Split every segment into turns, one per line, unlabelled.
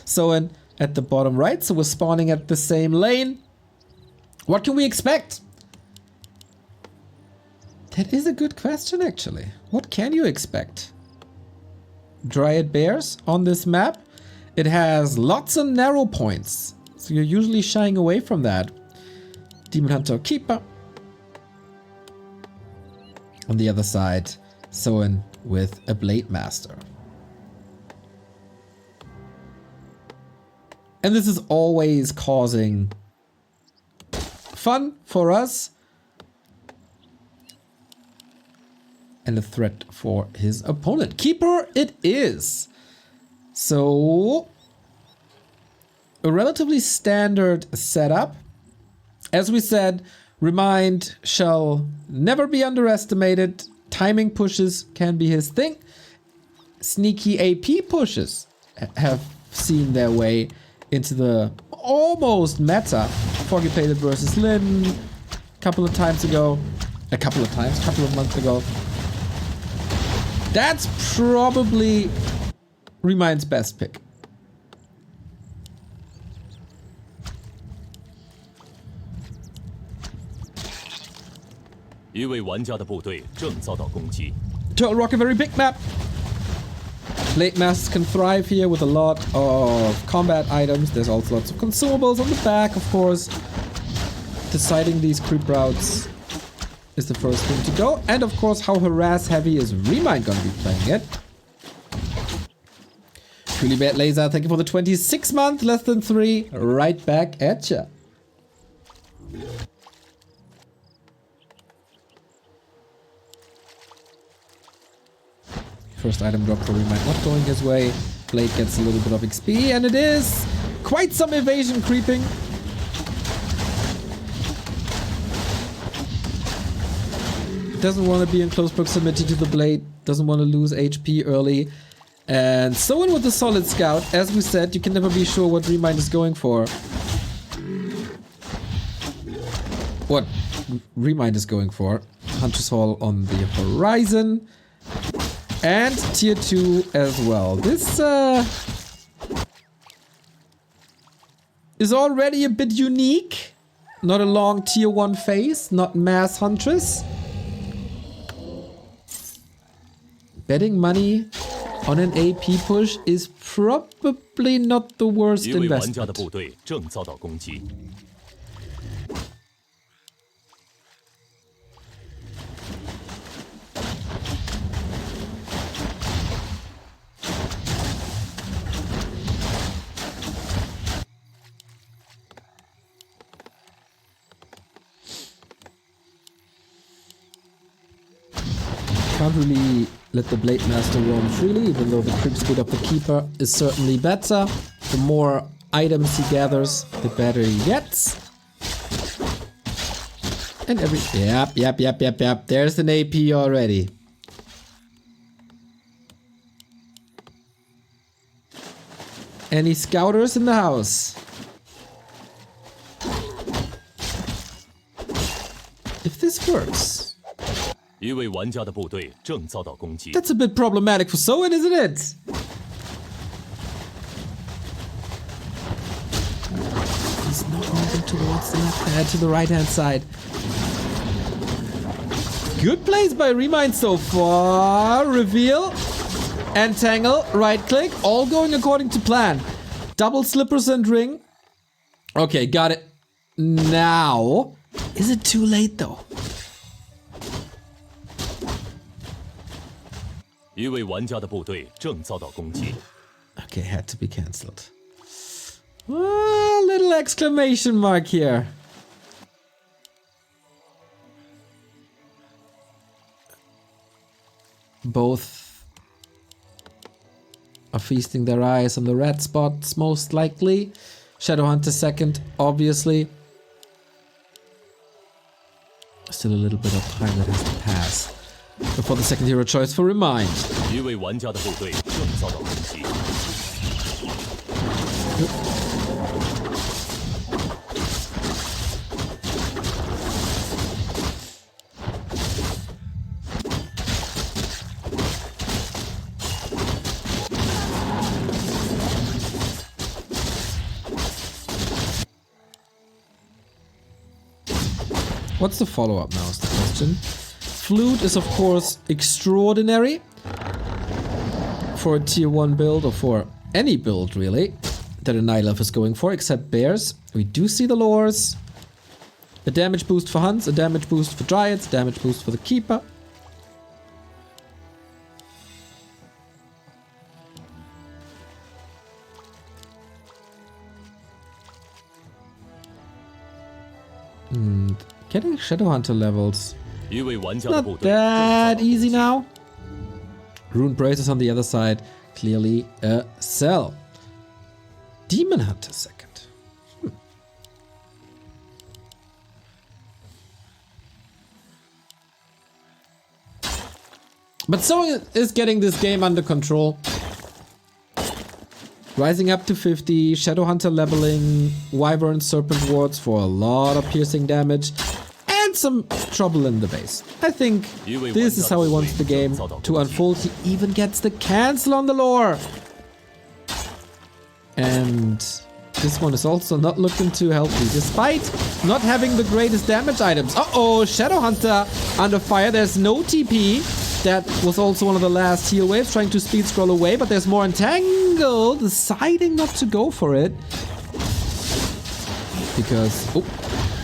Soin at the bottom right, so we're spawning at the same lane. What can we expect? That is a good question, actually. What can you expect? Dryad bears on this map. It has lots of narrow points, so you're usually shying away from that. Demon Hunter Keeper. On the other side, Soin with a Blade Master. And this is always causing fun for us. And a threat for his opponent. Keeper it is. So, a relatively standard setup. As we said, ReMinD shall never be underestimated. Timing pushes can be his thing. Sneaky AP pushes have seen their way into the almost meta. Foggy Plated versus Lin a couple of months ago. That's probably ReMinD's best pick.
一位玩家的部队正遭到攻击。
Turtle Rock, a very big map. Blade Masters can thrive here with a lot of combat items. There's also lots of consumables on the back, of course. Deciding these creep routes is the first thing to go. And of course, how harass heavy is ReMinD gonna be playing it? Truly Bad Laser, thank you for the 26 month, less than 3. Right back at ya. First item drop for ReMinD not going his way. Blade gets a little bit of XP, and it is quite some evasion creeping. Doesn't want to be in close proximity to the Blade. Doesn't want to lose HP early. And Soin with the solid scout. As we said, you can never be sure what ReMinD is going for. What ReMinD is going for. Hunter's Hall on the horizon. And tier 2 as well. This is already a bit unique. Not a long tier 1 phase. Not mass Huntress. Betting money on an AP push is probably not the worst
一位玩家
investment.
的部队正遭到攻击。 Can't really let the Blade Master roam freely, even though the creep speed of the Keeper is certainly better. The more items he gathers, the better he gets. And Yep. There's an AP already. Any scouters in the house? If this works. 一位玩家的部队正遭到攻击。
That's a bit problematic for Soin, isn't it? He's not moving towards the left, to the right-hand side. Good plays by ReMinD so far. Reveal, entangle, right-click, all going according to plan. Double slippers and ring. Okay, got it. Now, is it too late though?
一位玩家的部队正遭到攻击。
Okay, had to be cancelled. Little exclamation mark here. Both are feasting their eyes on the red spots, most likely. Shadowhunter second, obviously. Still a little bit of time that has to pass before the second hero choice for ReMinD.
一位玩家的部队正遭到攻击。 一 What's the follow-up now is the question. Flute is of course extraordinary for a tier 1 build, or for any build really that a Night Elf is going for, except bears. We do see the lures. A damage boost for hunts, a damage boost for dryads, a damage boost for the keeper. And getting Shadowhunter levels. Not that easy now. Rune Braces on the other side. Clearly a sell. Demon Hunter second. But Soin is getting this game under control. Rising up to 50, Shadowhunter leveling, Wyvern Serpent Wards for a lot of piercing damage, and some trouble in the base. I think this is how he wants the game to unfold. He even gets the cancel on the lore. And this one is also not looking too healthy, despite not having the greatest damage items. Uh-oh, Shadowhunter under fire. There's no TP. That was also one of the last heal waves, trying to speed scroll away, but there's more Entangle, deciding not to go for it. Because,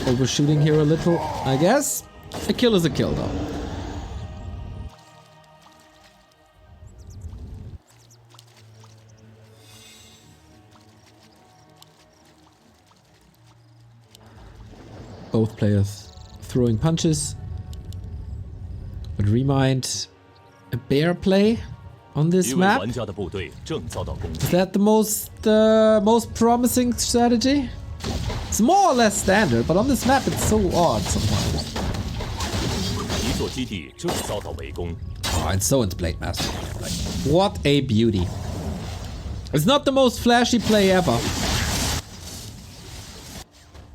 overshooting here a little, I guess. A kill is a kill, though. Both players throwing punches. But ReMinD, a bear play on this map? Is that the most promising strategy? It's more or less standard, but on this map it's so odd sometimes. Oh, and Soin's Blade Master. Like, what a beauty. It's not the most flashy play ever.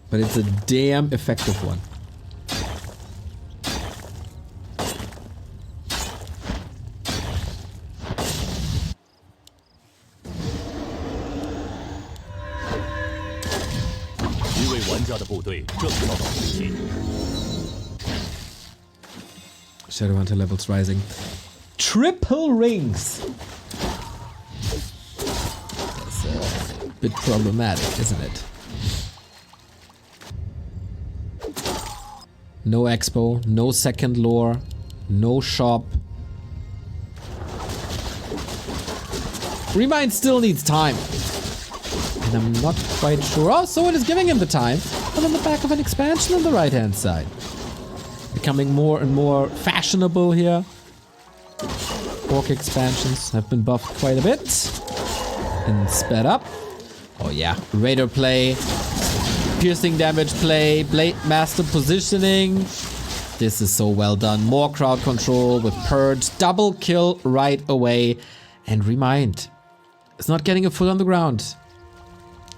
But it's a damn effective one. Shadowhunter levels rising. Triple rings! That's a bit problematic, isn't it? No expo, no second lore, no shop. ReMinD still needs time. And I'm not quite sure. Oh, Soin is giving him the time. And on the back of an expansion on the right hand side. Becoming more and more fashionable here. Orc expansions have been buffed quite a bit. And sped up. Oh yeah, Raider play. Piercing damage play. Blade Master positioning. This is so well done. More crowd control with Purge. Double kill right away. And ReMinD is not getting a foot on the ground.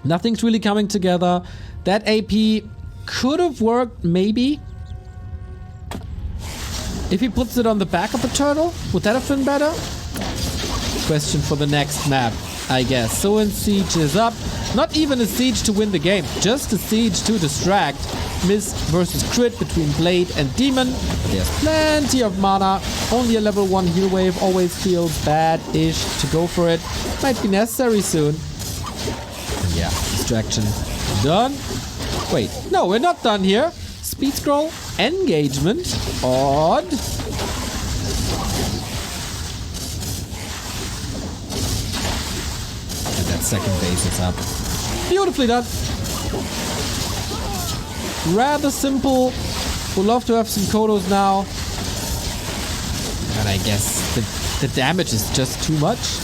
Nothing's really coming together. That AP could have worked, maybe. If he puts it on the back of a turtle, would that have been better? Question for the next map, I guess. Soin siege is up. Not even a siege to win the game, just a siege to distract. Miss versus crit between Blade and Demon. There's plenty of mana. Only a level 1 heal wave always feels bad-ish to go for it. Might be necessary soon. And yeah, distraction done. Wait, no, we're not done here. Speed scroll, engagement, odd. And that second base is up. Beautifully done. Rather simple. Would love to have some Kodos now. And I guess the damage is just too much.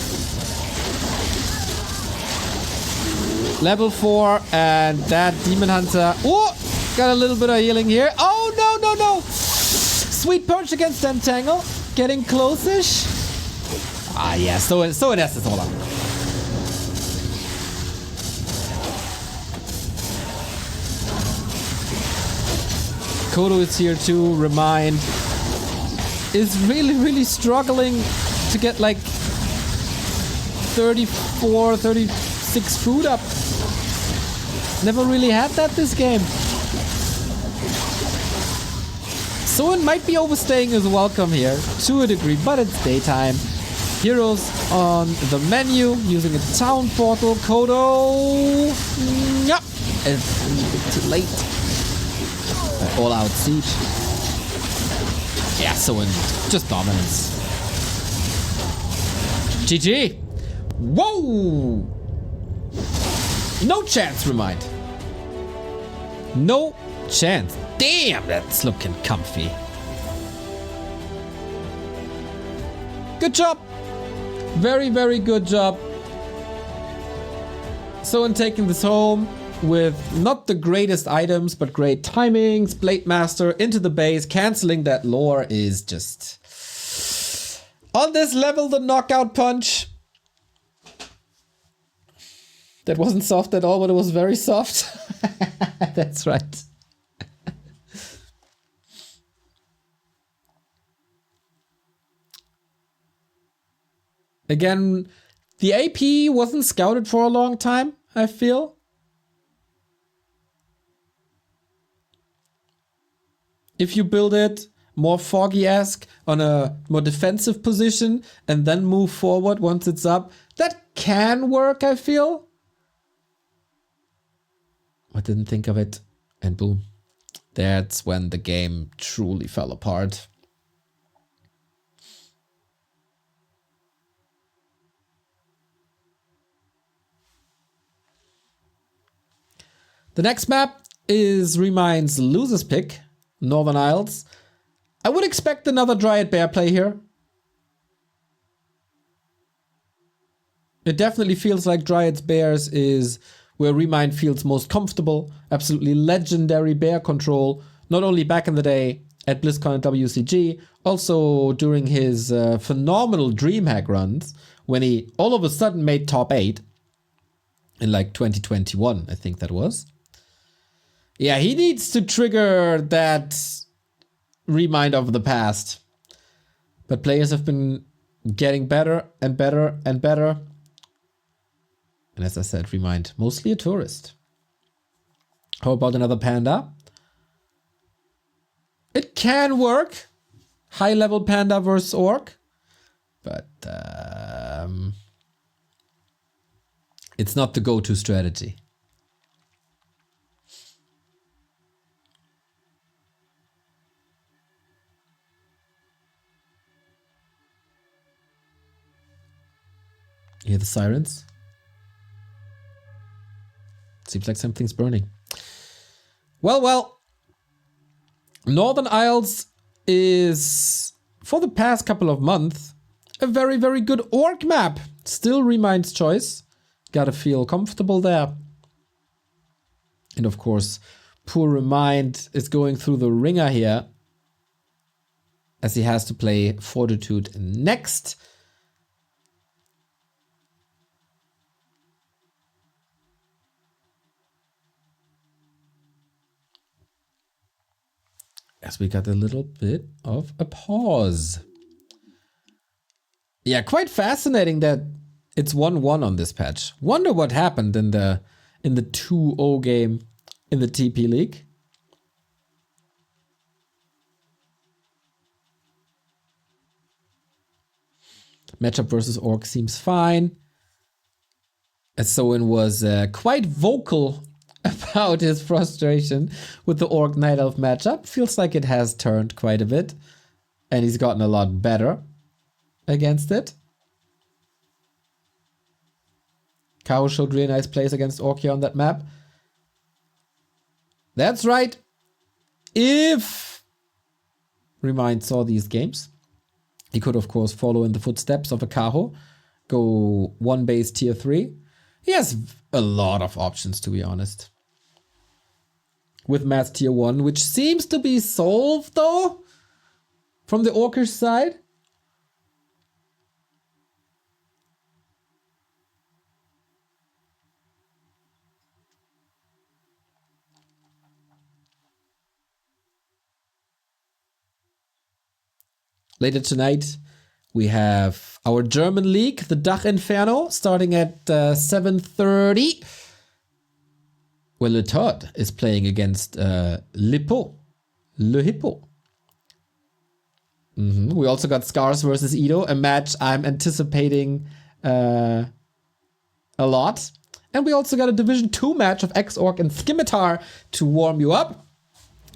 Level 4 and that Demon Hunter. Oh, got a little bit of healing here. Oh, no, no, no. Sweet Purge against Entangle. Getting close-ish. Ah, yeah, so it has this all up. Kodo is here too. ReMinD is really, really struggling to get like 34, 36 food up. Never really had that this game. Soin might be overstaying his welcome here to a degree, but it's daytime. Heroes on the menu using a town portal. Kodo. Yep. It's a little bit too late. All out siege. Yeah, Soin just dominance. GG. Whoa. No chance, ReMinD. No chance. Damn, that's looking comfy. Good job. Very, very good job. Soin taking this home with not the greatest items, but great timings. Blade Master into the base. Canceling that lore is just... On this level, the knockout punch. That wasn't soft at all, but it was very soft. That's right. Again, the AP wasn't scouted for a long time, I feel. If you build it more Foggy-esque on a more defensive position and then move forward once it's up, that can work, I feel. I didn't think of it, and boom. That's when the game truly fell apart. The next map is ReMinD's losers pick, Northern Isles. I would expect another Dryad Bear play here. It definitely feels like Dryad's Bears is where ReMinD feels most comfortable. Absolutely legendary bear control, not only back in the day at BlizzCon and WCG, also during his phenomenal DreamHack runs, when he all of a sudden made top 8 in like 2021, I think that was. Yeah, he needs to trigger that ReMinD of the past. But players have been getting better and better and better. And as I said, ReMinD, mostly a tourist. How about another panda? It can work. High level panda versus orc. But it's not the go-to strategy. You hear the sirens? Seems like something's burning. Well. Northern Isles is, for the past couple of months, a very, very good orc map. Still ReMinD's choice. Gotta feel comfortable there. And of course, poor ReMinD is going through the ringer here, as he has to play Fortitude next. As we got a little bit of a pause. Yeah, quite fascinating that it's 1-1 on this patch. Wonder what happened in the 2-0 game in the TP League. Matchup versus Orc seems fine. As Soin was quite vocal about his frustration with the Orc Night Elf matchup. Feels like it has turned quite a bit. And he's gotten a lot better against it. Kao showed really nice plays against Orc here on that map. That's right. If ReMinD saw these games, he could of course follow in the footsteps of a Kaho. Go one base tier 3. He has a lot of options, to be honest. With Mass tier 1, which seems to be solved though, from the Orcish side. Later tonight, we have our German league, the Dach Inferno, starting at 7:30. Well, Le Todd is playing against Le Hippo.
We also got Scars versus Edo, a match I'm anticipating a lot. And we also got a Division 2 match of X-Orc and Scimitar to warm you up.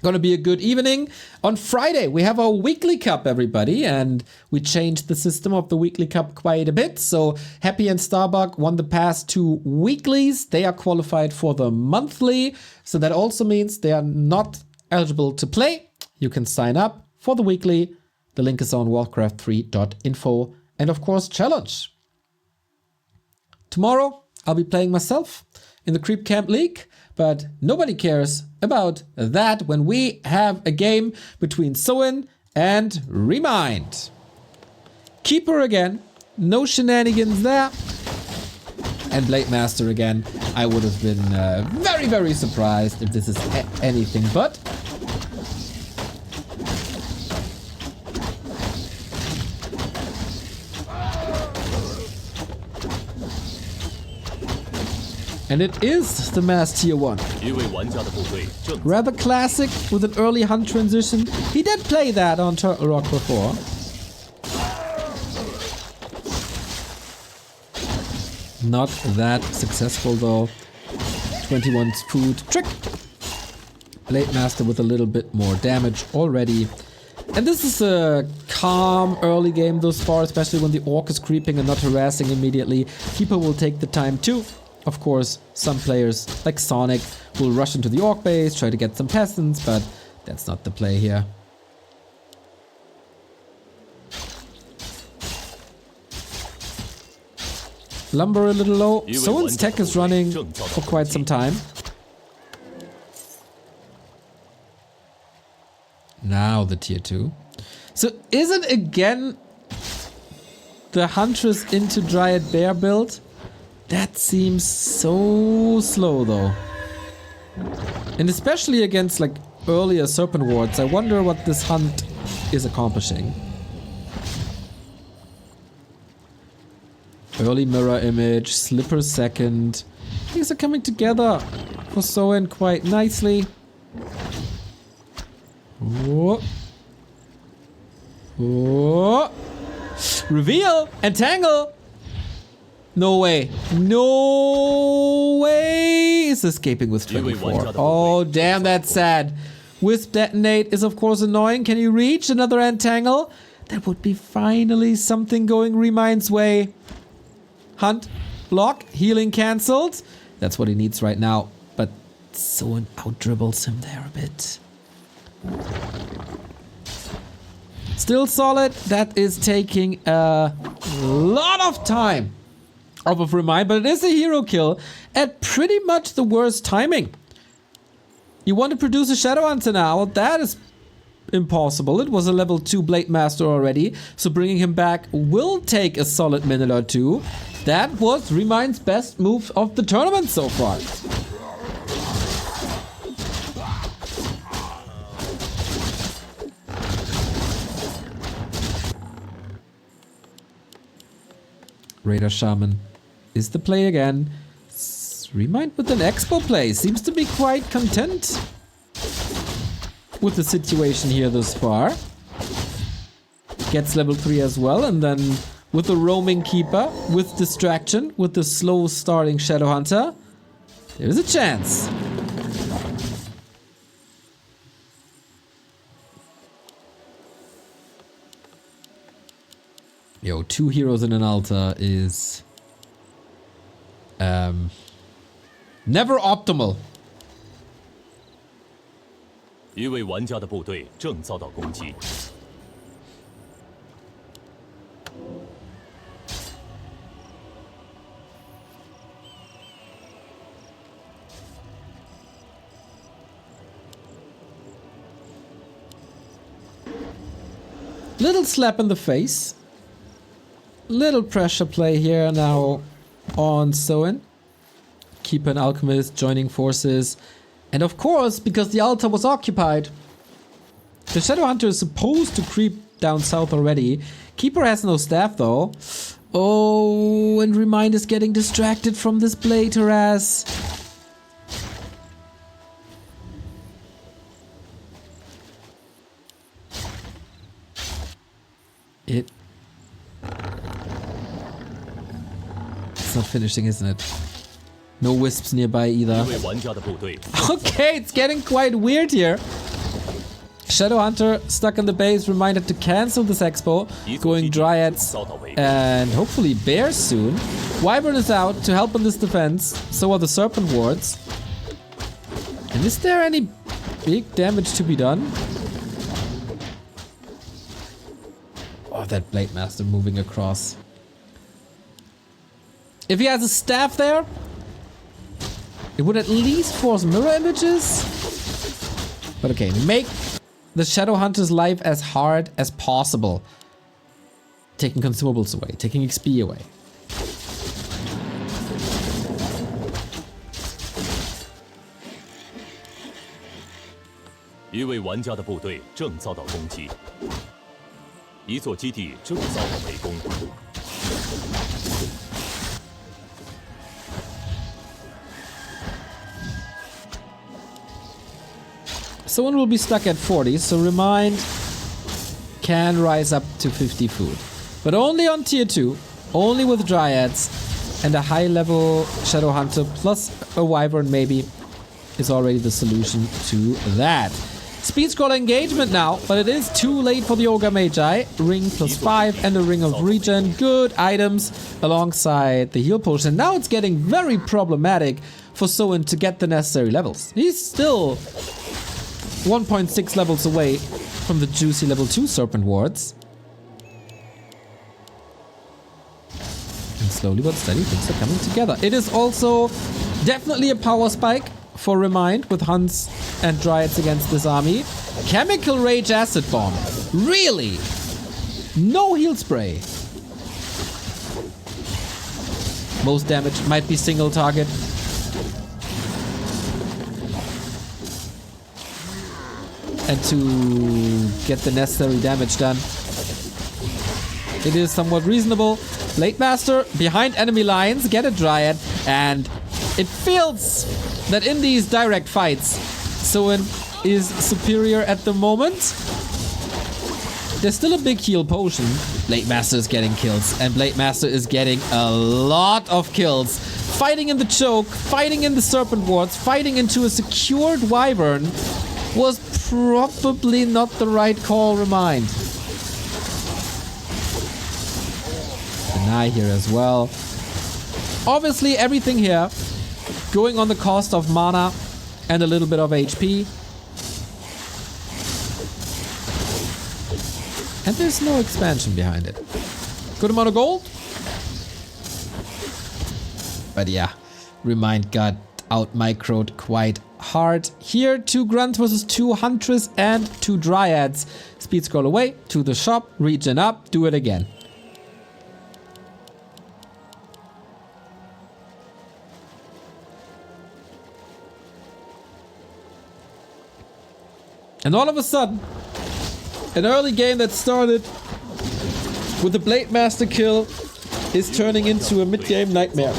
Gonna be a good evening. On Friday, we have our weekly cup, everybody, and we changed the system of the weekly cup quite a bit. So Happy and Starbuck won the past 2 weeklies. They are qualified for the monthly. So that also means they are not eligible to play. You can sign up for the weekly. The link is on warcraft3.info. And of course, challenge. Tomorrow, I'll be playing myself in the Creep Camp League. But nobody cares about that when we have a game between Soin and ReMinD. Keeper again, no shenanigans there. And Blade Master again. I would have been very, very surprised if this is anything but. And it is the Mass Tier 1. Rather classic with an early hunt transition. He did play that on Turtle Rock before. Not that successful though. 21's food trick. Blade Master with a little bit more damage already. And this is a calm early game thus far, especially when the Orc is creeping and not harassing immediately. Keeper will take the time too. Of course, some players, like Sonic, will rush into the Orc base, try to get some peasants, but that's not the play here. Lumber a little low. Soin's tech is running for quite some time. Now the tier 2. So is it again the Huntress into Dryad Bear build? That seems so slow though. And especially against like earlier Serpent Wards, I wonder what this hunt is accomplishing. Early mirror image, Slipper second. Things are coming together for Soin quite nicely. Whoa. Whoa. Reveal! Entangle! No way. No way is escaping with 24. Oh, damn, that's sad. Wisp Detonate is of course annoying. Can you reach another Entangle? That would be finally something going ReMinD's way. Hunt, block, healing cancelled. That's what he needs right now. But Soin out-dribbles him there a bit. Still solid. That is taking a lot of time off of ReMinD, but it is a hero kill at pretty much the worst timing. You want to produce a Shadow Hunter now? That is impossible. It was a level 2 Blade Master already, so bringing him back will take a solid minute or two. That was ReMinD's best move of the tournament so far. Raider Shaman is the play again. ReMinD with an Expo play seems to be quite content with the situation here thus far. Gets level 3 as well, and then with the roaming keeper, with distraction, with the slow starting Shadow Hunter, there's a chance. Yo, 2 heroes in an altar is never optimal.
一位玩家的部队正遭到攻击。
Little slap in the face. Little pressure play here now on Soin. Keeper and Alchemist joining forces. And of course, because the altar was occupied, the Shadow Hunter is supposed to creep down south already. Keeper has no staff though. Oh, and ReMinD is getting distracted from this blade harass.
It's not finishing, isn't it? No wisps nearby
一
either.
位玩家的部队
Okay, it's getting quite weird here. Shadowhunter stuck in the base, reminded to cancel this expo.
一座
Going
基地
Dryads
遭到围攻，
and hopefully bears soon. Wyvern is out to help in this defense. So are the Serpent Wards. And is there any big damage to be done? Oh, that Blade Master moving across. If he has a staff there, it would at least force mirror images. But okay, make the Shadowhunter's life as hard as possible. Taking consumables away, taking XP away.
一位玩家的部队正遭到攻击，一座基地正遭到围攻。
Someone will be stuck at 40, so ReMinD can rise up to 50 food. But only on tier 2, only with Dryads, and a high level Shadowhunter plus a Wyvern maybe is already the solution to that. Speed scroll engagement now, but it is too late for the Ogre Magi. Ring plus 5 and a Ring of Regen. Good items alongside the heal potion. Now it's getting very problematic for Soin to get the necessary levels. He's still 1.6 levels away from the juicy level 2 Serpent Wards. And slowly but steady things are coming together. It is also definitely a power spike for ReMinD with Hunts and Dryads against this army. Chemical Rage Acid Bomb. Really? No heal spray. Most damage might be single target. And to get the necessary damage done, it is somewhat reasonable. Blade Master behind enemy lines, get a Dryad, and it feels that in these direct fights, Soin is superior at the moment. There's still a big heal potion. Blade Master is getting kills, and Blade Master is getting a lot of kills. Fighting in the choke, fighting in the Serpent Wards, fighting into a secured Wyvern was probably not the right call, ReMinD. Deny here as well. Obviously, everything here going on the cost of mana and a little bit of HP. And there's no expansion behind it. Good amount of gold. But yeah, ReMinD got out microed quite hard. Here, 2 Grunt versus 2 Huntress and 2 Dryads. Speed scroll away, to the shop, regen up, do it again. And all of a sudden, an early game that started with the Blade Master kill is turning into a mid-game nightmare.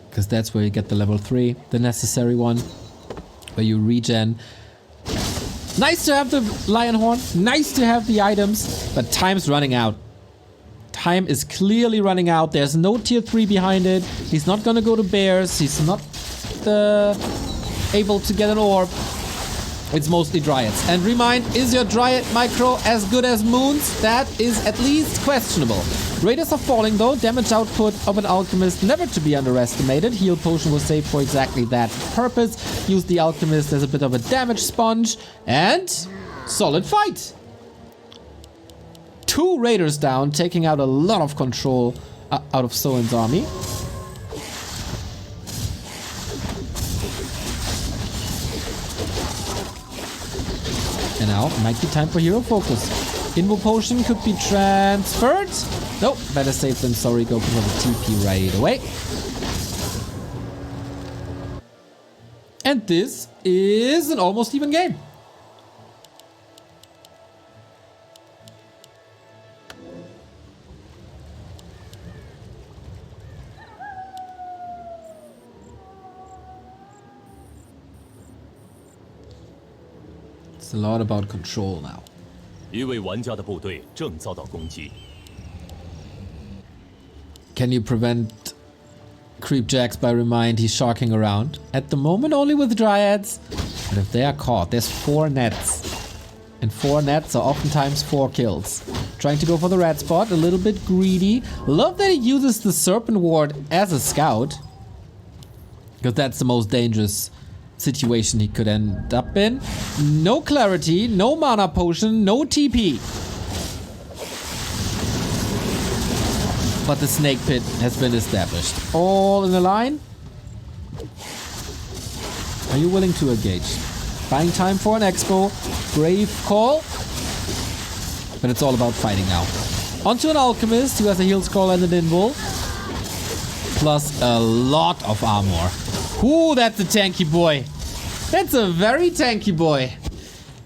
Because that's where you get the level 3, the necessary one, where you regen. Nice to have the Lion Horn, nice to have the items, but time's running out. Time is clearly running out. There's no tier 3 behind it. He's not gonna go to bears. He's not able to get an orb. It's mostly Dryads. And ReMinD, is your Dryad micro as good as Moon's? That is at least questionable. Raiders are falling though. Damage output of an Alchemist never to be underestimated. Heal potion was saved for exactly that purpose. Use the Alchemist as a bit of a damage sponge. And solid fight. 2 Raiders down, taking out a lot of control out of Soin's army. And now might be time for Hero Focus. Invo Potion could be transferred. Nope, better safe than sorry. Go for the TP right away. And this is an almost even game. It's a lot about control now.
一位玩家的部队正遭到攻击。
Can you prevent creep jacks by ReMinD? He's sharking around. At the moment only with dryads. But if they are caught, there's 4 nets. And 4 nets are oftentimes 4 kills. Trying to go for the red spot, a little bit greedy. Love that he uses the serpent ward as a scout. Because that's the most dangerous situation he could end up in. No clarity, no mana potion, no TP. But the snake pit has been established. All in a line. Are you willing to engage? Buying time for an expo. Brave call. But it's all about fighting now. Onto an alchemist who has a heal scroll and an invul. Plus a lot of armor. Ooh, that's a tanky boy. That's a very tanky boy.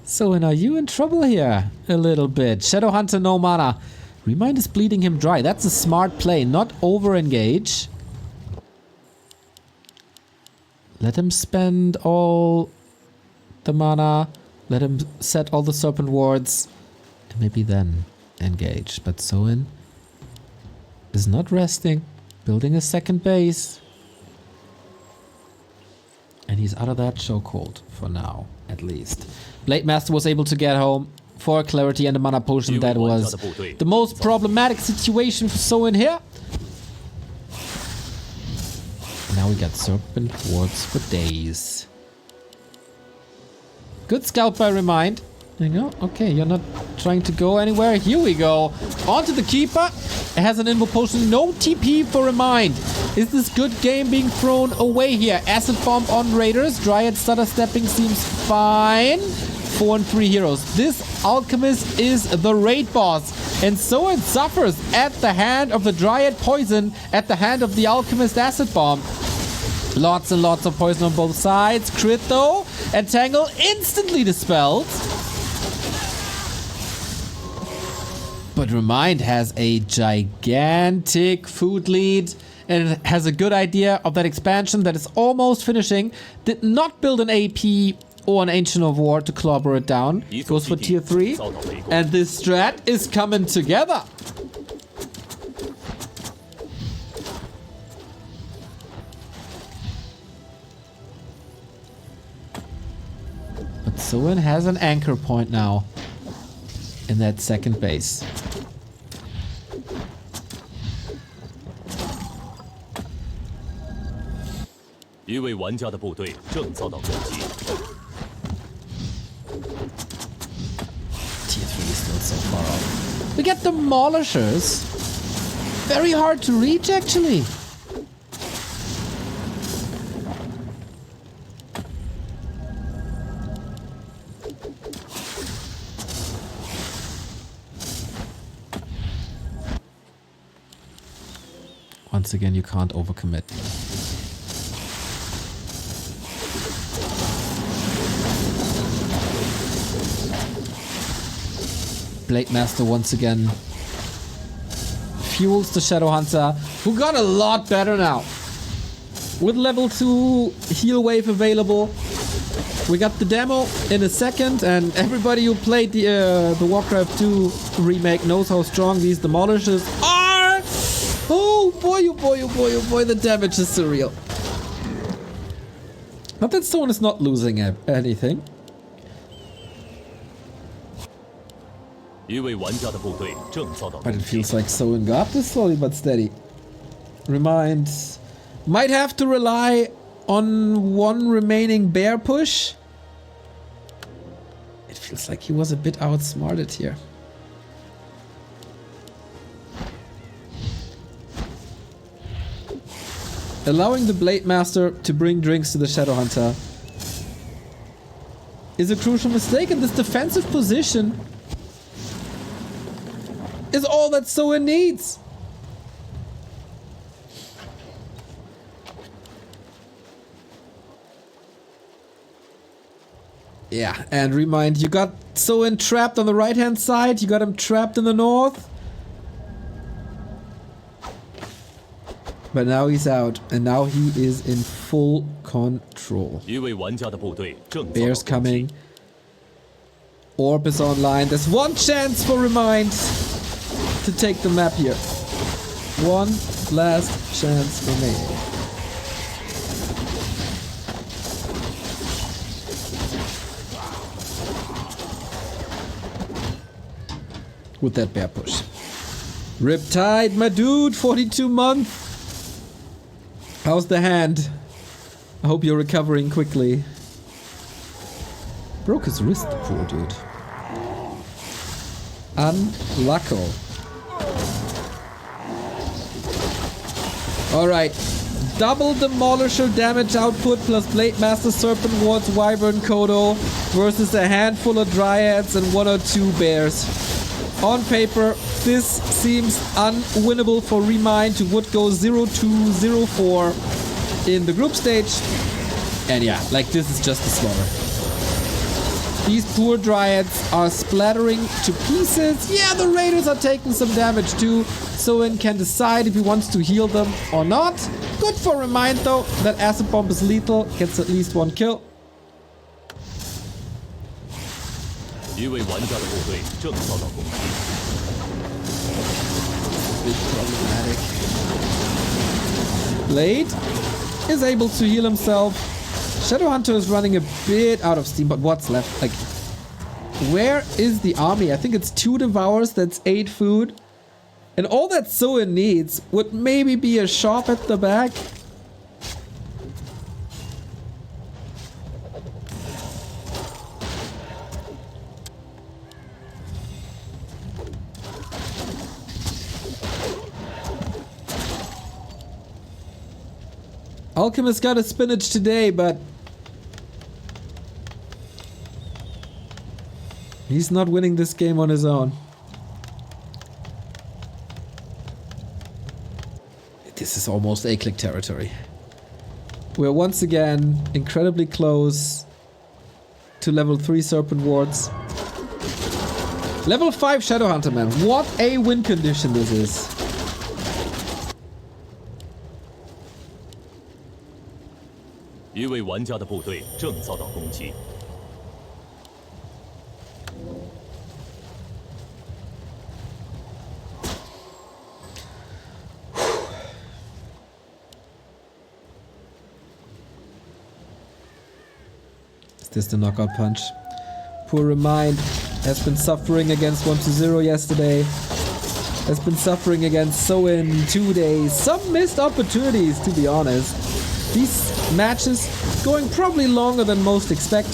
So, are you in trouble here? A little bit. Shadowhunter, no mana. ReMinD is bleeding him dry. That's a smart play. Not over-engage. Let him spend all the mana. Let him set all the serpent wards. And maybe then engage. But Soin is not resting. Building a second base. And he's out of that chokehold for now, at least. Blade Master was able to get home for clarity and a mana potion. That was the most problematic situation for Soin here. Now we got serpent wards for days. Good scout by ReMinD. There you go. Okay, you're not trying to go anywhere. Here we go. Onto the keeper. It has an invul potion. No TP for ReMinD. Is this good game being thrown away here? Acid bomb on raiders. Dryad stutter stepping seems fine. 4 and 3 heroes. This alchemist is the raid boss. And so it suffers at the hand of the Dryad poison, at the hand of the alchemist acid bomb. Lots and lots of poison on both sides. Crit though. Entangle instantly dispelled. But ReMinD has a gigantic food lead and has a good idea of that expansion that is almost finishing. Did not build an AP or an Ancient of War to clobber it down. Goes for tier 3. And this strat is coming together. But Soin has an anchor point now in that second base.
一位玩家的部队正遭到攻击。
Tier 3 is still so far off. We get demolishers. Very hard to reach, actually. Once again, you can't overcommit. Blade Master once again fuels the Shadowhunter, who got a lot better now. With level 2 heal wave available, we got the demo in a second, and everybody who played the Warcraft 2 remake knows how strong these demolishers are. Oh boy, oh boy, oh boy, oh boy, the damage is surreal. Not that Soin is not losing anything.
一位玩家的部队正遭到
But
攻
it
击。
feels like Soin got this slowly but steady. ReMinD might have to rely on one remaining bear push. It feels like he was a bit outsmarted here. Allowing the Blade Master to bring drinks to the Shadowhunter is a crucial mistake, and this defensive position is all that Soin needs. Yeah, and ReMinD, you got Soin trapped on the right-hand side, you got him trapped in the north. But now he's out, and now he is in full control.
一位玩家的部队正遭到
Bears
攻击。
coming. Orb is online. There's one chance for ReMinD to take the map here. One last chance remaining. With that bear push. Riptide, my dude, 42 months. How's the hand? I hope you're recovering quickly. Broke his wrist, the poor dude. Unlucky. Alright. Double Demolisher damage output plus Blade Master, Serpent Wards, Wyvern, Kodo versus a handful of Dryads and 1 or 2 bears. On paper, this seems unwinnable for ReMinD, who would go 0-2, 0-4 in the group stage. And yeah, like this is just a slaughter. These poor Dryads are splattering to pieces. Yeah, the Raiders are taking some damage too. Soin can decide if he wants to heal them or not. Good for ReMinD though, that Acid Bomb is lethal, gets at least 1 kill.
一位玩家的部队正遭到攻击。
Bit problematic. Blade is able to heal himself. Shadowhunter is running a bit out of steam, but what's left? Like, where is the army? I think it's 2 Devours, that's 8 food. And all that Soin needs would maybe be a shop at the back. Alchemist got a spinach today, but he's not winning this game on his own. This is almost A-click territory. We're once again incredibly close to level 3 Serpent Wards. Level 5 Shadowhunter, man. What a win condition this is.
一位玩家的部队正遭到攻击。
Is this the knockout punch? Poor ReMinD has been suffering against 1-0 yesterday. Has been suffering against Soin 2 days. Some missed opportunities, to be honest. These matches going probably longer than most expect.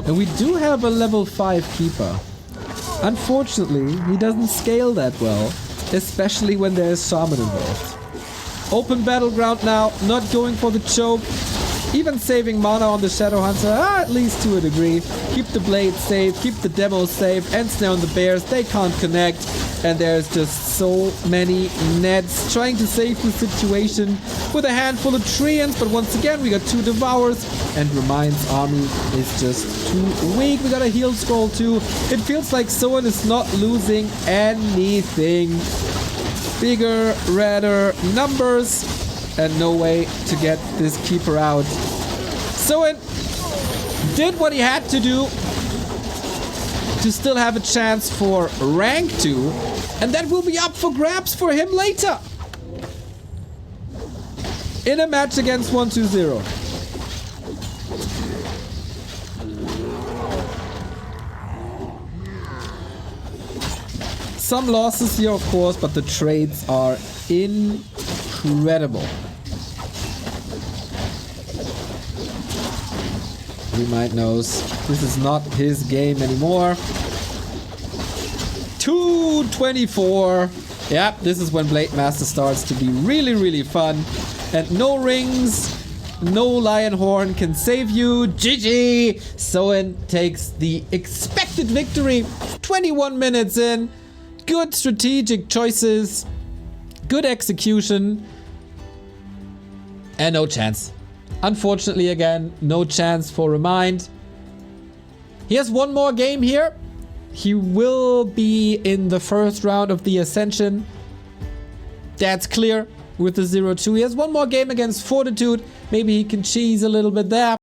And we do have a level 5 keeper. Unfortunately, he doesn't scale that well, especially when there's Shaman involved. Open battleground now, not going for the choke. Even saving mana on the Shadowhunter, at least to a degree. Keep the blade safe, keep the demos safe, and snare on the bears, they can't connect. And there's just so many nets trying to save the situation with a handful of treants, but once again we got 2 Devours, and ReMinD's army is just too weak. We got a heal scroll too. It feels like Soin is not losing anything. Bigger, redder numbers, and no way to get this keeper out. Soin did what he had to do to still have a chance for rank 2, and that will be up for grabs for him later in a match against 1-2-0. Some losses here, of course, but the trades are incredible. ReMinD knows this is not his game anymore. 224. Yeah, this is when Blade Master starts to be really, really fun. And no rings, no lion horn can save you. GG! Soin takes the expected victory. 21 minutes in. Good strategic choices. Good execution. And no chance. Unfortunately, again, no chance for ReMinD. He has one more game here. He will be in the first round of the Ascension. That's clear.
with the 0-2. He has one more game against Fortitude. Maybe he can cheese a little bit there.